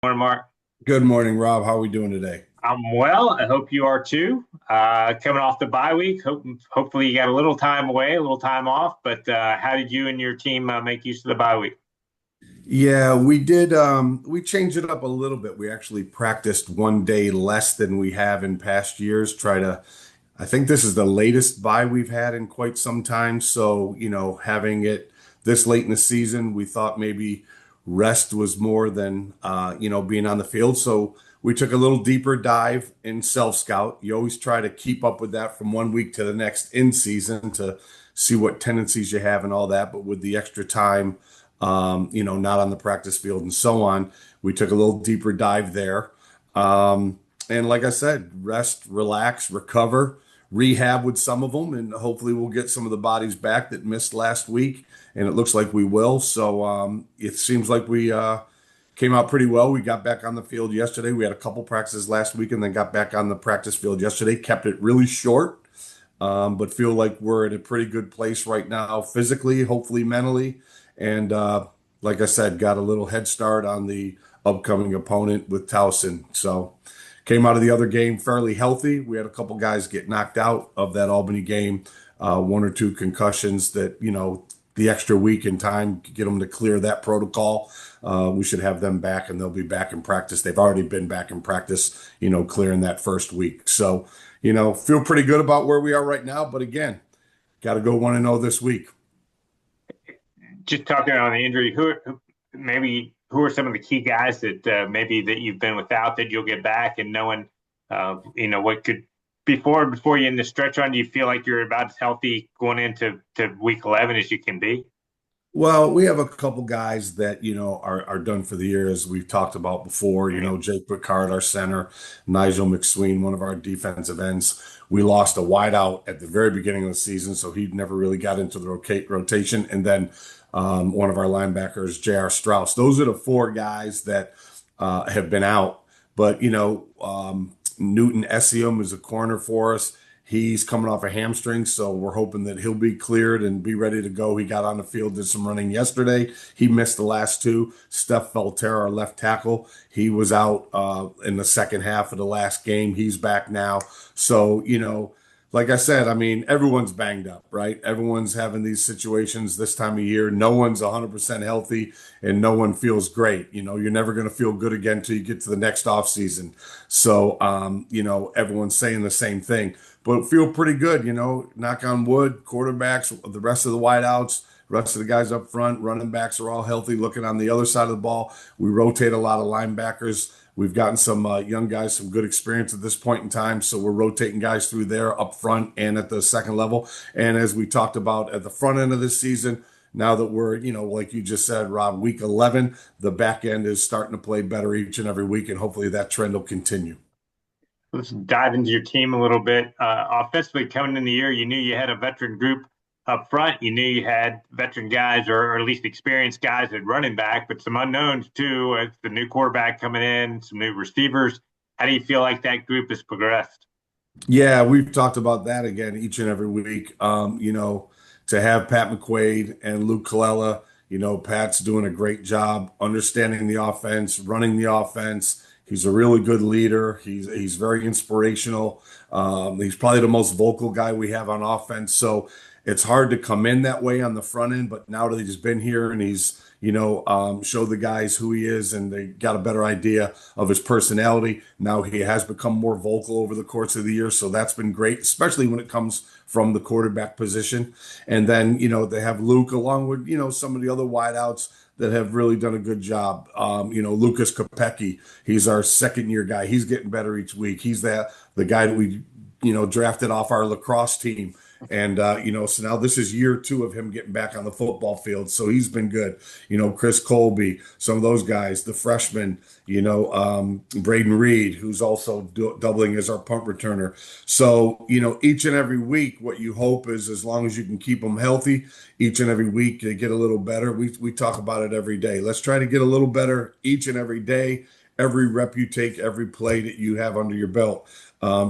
Morning, Mark. Good morning, Rob. How are we doing today? I'm well. I hope you are too. Coming off the bye week, hopefully you got a little time away, a little time off. But how did you and your team make use of the bye week? Yeah, we did. We changed it up a little bit. We actually practiced one day less than we have in past years. I think this is the latest bye we've had in quite some time. So, having it this late in the season, we thought maybe rest was more than, being on the field. So we took a little deeper dive in self scout. You always try to keep up with that from one week to the next in season to see what tendencies you have and all that. But with the extra time, not on the practice field and so on, we took a little deeper dive there. And like I said, rest, relax, recover, rehab with some of them, and hopefully we'll get some of the bodies back that missed last week. And it looks like we will. So it seems like we came out pretty well. We got back on the field yesterday. We had a couple practices last week and then got back on the practice field yesterday. Kept it really short, but feel like we're in a pretty good place right now, physically, hopefully mentally. And like I said, got a little head start on the upcoming opponent with Towson. So came out of the other game fairly healthy. We had a couple guys get knocked out of that Albany game, one or two concussions that, the extra week in time, get them to clear that protocol. We should have them back and they'll be back in practice. They've already been back in practice, clearing that first week. So, feel pretty good about where we are right now. But again, got to go 1-0 this week. Just talking on the injury, who are some of the key guys that maybe that you've been without that you'll get back, and knowing what could before you in the stretch run, do you feel like you're about as healthy going into week 11 as you can be? Well, we have a couple guys that, are done for the year, as we've talked about before. Jake Picard, our center, Nigel McSween, one of our defensive ends. We lost a wideout at the very beginning of the season, so he never really got into the rotation. And then one of our linebackers, J.R. Strauss. Those are the four guys that have been out. But, Newton Essium is a corner for us. He's coming off a hamstring, so we're hoping that he'll be cleared and be ready to go. He got on the field, did some running yesterday. He missed the last two. Steph Valterra, our left tackle, he was out in the second half of the last game. He's back now. So, like I said, I mean, everyone's banged up, right? Everyone's having these situations this time of year. No one's 100% healthy and no one feels great. You're never going to feel good again until you get to the next off season. So, everyone's saying the same thing, but feel pretty good, knock on wood, quarterbacks, the rest of the wideouts, rest of the guys up front, running backs are all healthy. Looking on the other side of the ball, we rotate a lot of linebackers. We've gotten some young guys, some good experience at this point in time. So we're rotating guys through there up front and at the second level. And as we talked about at the front end of this season, now that we're, like you just said, Rob, week 11, the back end is starting to play better each and every week. And hopefully that trend will continue. Let's dive into your team a little bit. Offensively, coming in the year, you knew you had a veteran group up front. You knew you had veteran guys, or at least experienced guys at running back, but some unknowns too. As the new quarterback coming in, some new receivers. How do you feel like that group has progressed? Yeah, we've talked about that again each and every week. To have Pat McQuaid and Luke Colella, Pat's doing a great job understanding the offense, running the offense. He's a really good leader. He's very inspirational. He's probably the most vocal guy we have on offense. So it's hard to come in that way on the front end, but now that he's been here and he's, showed the guys who he is and they got a better idea of his personality. Now he has become more vocal over the course of the year. So that's been great, especially when it comes from the quarterback position. And then, they have Luke along with, some of the other wideouts that have really done a good job. Lucas Kopecki, he's our second year guy. He's getting better each week. He's the guy that we, drafted off our lacrosse team. And so now this is year two of him getting back on the football field. So he's been good. Chris Colby, some of those guys, the freshman, Braden Reed, who's also doubling as our punt returner. So, each and every week, what you hope is as long as you can keep them healthy, each and every week they get a little better. We talk about it every day. Let's try to get a little better each and every day. Every rep you take, every play that you have under your belt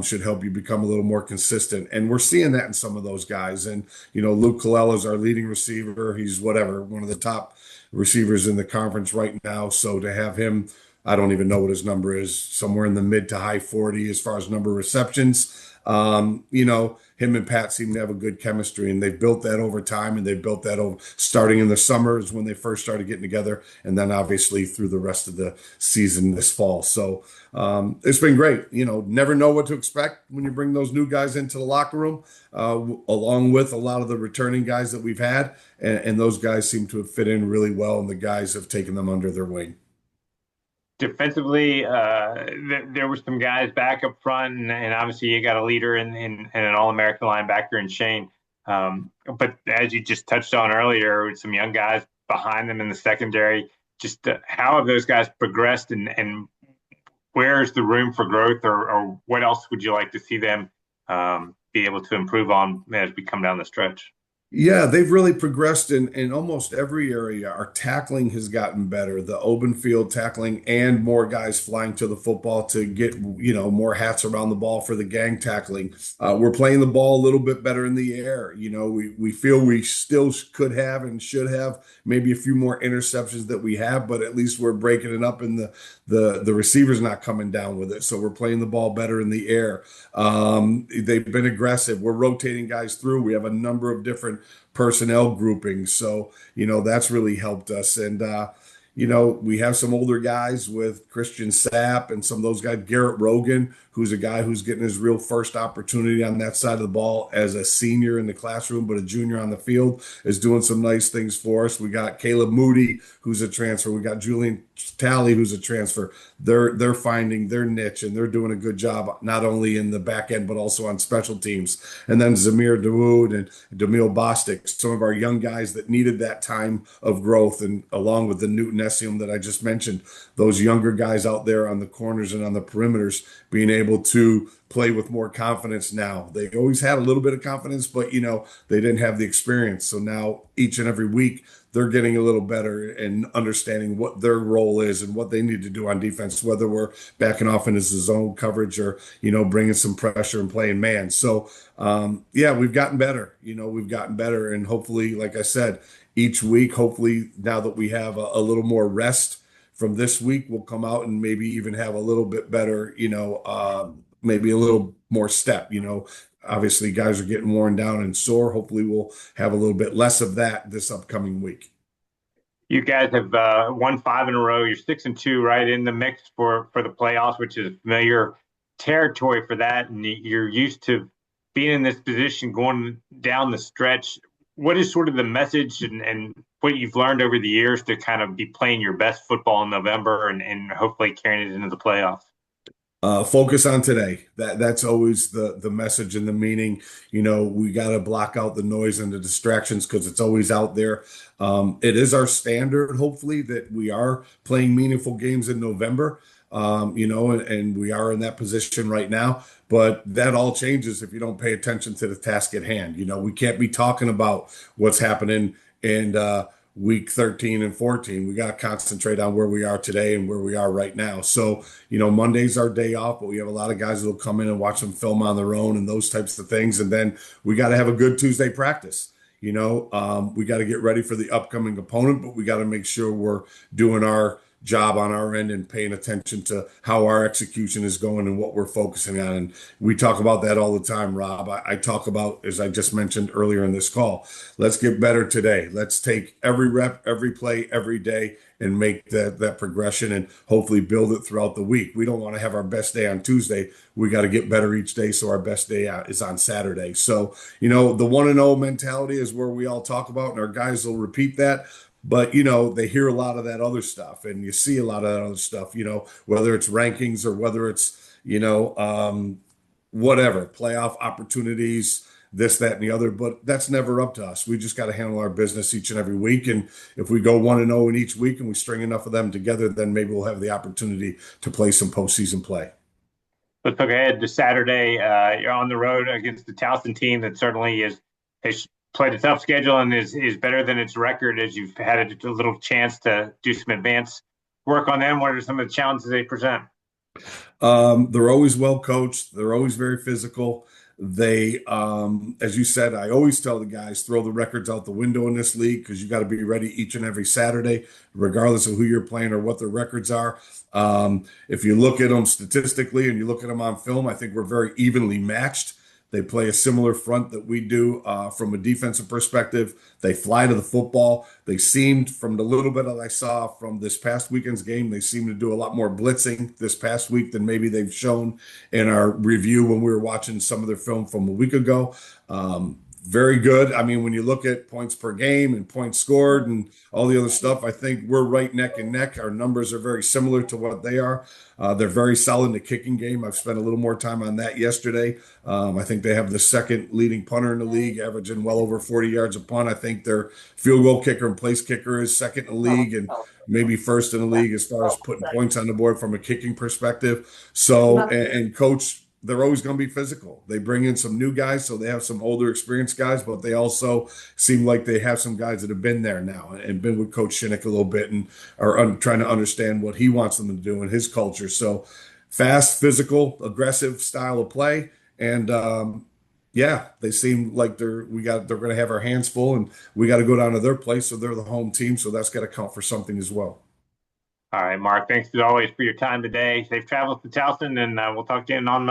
should help you become a little more consistent. And we're seeing that in some of those guys. And, Luke Colella is our leading receiver. He's one of the top receivers in the conference right now. So to have him I don't even know what his number is, somewhere in the mid to high 40 as far as number of receptions. Him and Pat seem to have a good chemistry, and they've built that over time, and they've built that over starting in the summers when they first started getting together, and then obviously through the rest of the season this fall. So it's been great. Never know what to expect when you bring those new guys into the locker room, along with a lot of the returning guys that we've had, and those guys seem to have fit in really well, and the guys have taken them under their wing. Defensively, there were some guys back up front, and obviously you got a leader in an All-American linebacker in Shane. But as you just touched on earlier, with some young guys behind them in the secondary, just how have those guys progressed, and where's the room for growth, or what else would you like to see them be able to improve on as we come down the stretch? Yeah, they've really progressed in almost every area. Our tackling has gotten better, the open field tackling, and more guys flying to the football to get, more hats around the ball for the gang tackling. We're playing the ball a little bit better in the air. We feel we still could have and should have maybe a few more interceptions that we have, but at least we're breaking it up and the receivers not coming down with it. So we're playing the ball better in the air. They've been aggressive. We're rotating guys through. We have a number of different personnel groupings. So, that's really helped us. And, we have some older guys with Christian Sapp and some of those guys, Garrett Rogan, who's a guy who's getting his real first opportunity on that side of the ball as a senior in the classroom, but a junior on the field, is doing some nice things for us. We got Caleb Moody, who's a transfer. We got Julian Talley, who's a transfer. They're finding their niche, and they're doing a good job, not only in the back end, but also on special teams. And then Zamir Dawood and Demil Bostic, some of our young guys that needed that time of growth, and along with the Newton Essium that I just mentioned, those younger guys out there on the corners and on the perimeters being able to play with more confidence now. They always had a little bit of confidence, but they didn't have the experience. So now each and every week they're getting a little better and understanding what their role is and what they need to do on defense, whether we're backing off into zone coverage or, bringing some pressure and playing man. So, yeah, we've gotten better. We've gotten better. And hopefully, like I said, each week, hopefully now that we have a little more rest from this week, we'll come out and maybe even have a little bit better, maybe a little more step. Obviously, guys are getting worn down and sore. Hopefully, we'll have a little bit less of that this upcoming week. You guys have won five in a row. You're 6-2, right in the mix for the playoffs, which is familiar territory for that. And you're used to being in this position going down the stretch. What is sort of the message and what you've learned over the years to kind of be playing your best football in November and hopefully carrying it into the playoffs? Focus on today. That's always the message and the meaning. We got to block out the noise and the distractions because it's always out there. It is our standard, hopefully, that we are playing meaningful games in November. And we are in that position right now. But that all changes if you don't pay attention to the task at hand. We can't be talking about what's happening in week 13 and 14. We got to concentrate on where we are today and where we are right now. So, Monday's our day off, but we have a lot of guys that'll come in and watch them film on their own and those types of things. And then we got to have a good Tuesday practice. We got to get ready for the upcoming opponent, but we got to make sure we're doing our job on our end and paying attention to how our execution is going and what we're focusing on. And we talk about that all the time, Rob. I talk about, as I just mentioned earlier in this call, let's get better today. Let's take every rep, every play, every day and make that progression and hopefully build it throughout the week. We don't want to have our best day on Tuesday. We got to get better each day. So our best day is on Saturday. So, the 1-0 mentality is where we all talk about, and our guys will repeat that. But, they hear a lot of that other stuff and you see a lot of that other stuff, whether it's rankings or whether it's, whatever, playoff opportunities, this, that, and the other. But that's never up to us. We just got to handle our business each and every week. And if we go 1-0 in each week and we string enough of them together, then maybe we'll have the opportunity to play some postseason play. Let's look ahead to Saturday. You're on the road against the Towson team that certainly has played a tough schedule and is better than its record as you've had a little chance to do some advanced work on them. What are some of the challenges they present? They're always well coached. They're always very physical. They, as you said, I always tell the guys, throw the records out the window in this league because you got to be ready each and every Saturday, regardless of who you're playing or what the records are. If you look at them statistically and you look at them on film, I think we're very evenly matched. They play a similar front that we do from a defensive perspective. They fly to the football. They seemed, from the little bit that I saw from this past weekend's game, they seem to do a lot more blitzing this past week than maybe they've shown in our review when we were watching some of their film from a week ago. Very good. I mean, when you look at points per game and points scored and all the other stuff, I think we're right neck and neck. Our numbers are very similar to what they are. They're very solid in the kicking game. I've spent a little more time on that yesterday. I think they have the second leading punter in the league, averaging well over 40 yards a punt. I think their field goal kicker and place kicker is second in the league and maybe first in the league as far as putting points on the board from a kicking perspective. So, and coach, they're always going to be physical. They bring in some new guys, so they have some older, experienced guys, but they also seem like they have some guys that have been there now and been with Coach Shinnick a little bit and are trying to understand what he wants them to do and his culture. So fast, physical, aggressive style of play, and yeah, they seem like they're going to have our hands full, and we got to go down to their place, so they're the home team, so that's got to count for something as well. All right, Mark, thanks as always for your time today. Safe travels to Towson, and we'll talk to you on